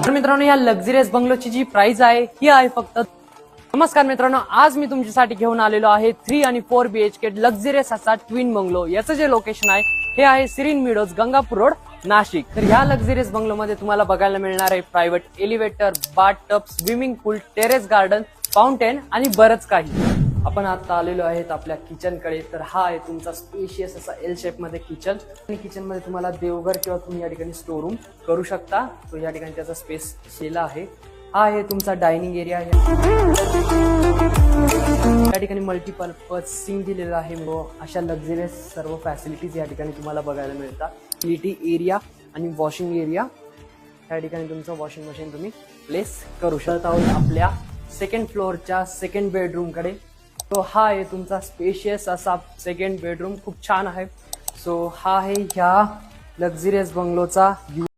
तर मित्रांनो, या लक्झरियस बंगलोची जी प्राइस आहे ही आहे फक्त. नमस्कार मित्रांनो, आज मी तुमच्यासाठी घेऊन आलेलो आहे 3 आणि 4 BHK लक्झरियस असा ट्विन बंगलो. याचं जे लोकेशन आहे हे आहे serene meadows, Gangapur road, Nashik. तर ह्या लक्झरियस बंगलो मध्ये तुम्हाला बघायला मिळणार आहे private elevator, bath tub, swimming pool, terrace garden, fountain आणि बरंच काही. आपण आता आलेलो आहेत आपल्या किचन कडे. तर हा आहे तुमचा स्पेशियस असा एल शेप मध्ये किचन. आणि किचन मध्ये तुम्हाला देवघर किंवा तुम्ही या ठिकाणी स्टोर रूम करू शकता. तो या ठिकाणी त्याचा स्पेस दिला आहे. हा आहे तुमचा डायनिंग एरिया. या ठिकाणी मल्टीपर्पज सिंक दिलेला आहे. अशा लक्झरियस सर्व फॅसिलिटीज या ठिकाणी तुम्हाला बघायला मिळतात. युटिलिटी एरिया आणि वॉशिंग एरिया. या ठिकाणी तुमचं वॉशिंग मशीन तुम्ही प्लेस करू शकता. आपल्या सेकंड फ्लोअरच्या सेकंड बेडरूम कडे. तो हा आहे तुमचा स्पेशियस असा सेकंड बेडरूम. खूप छान आहे. सो हा आहे ह्या लक्झरियस बंगलोचा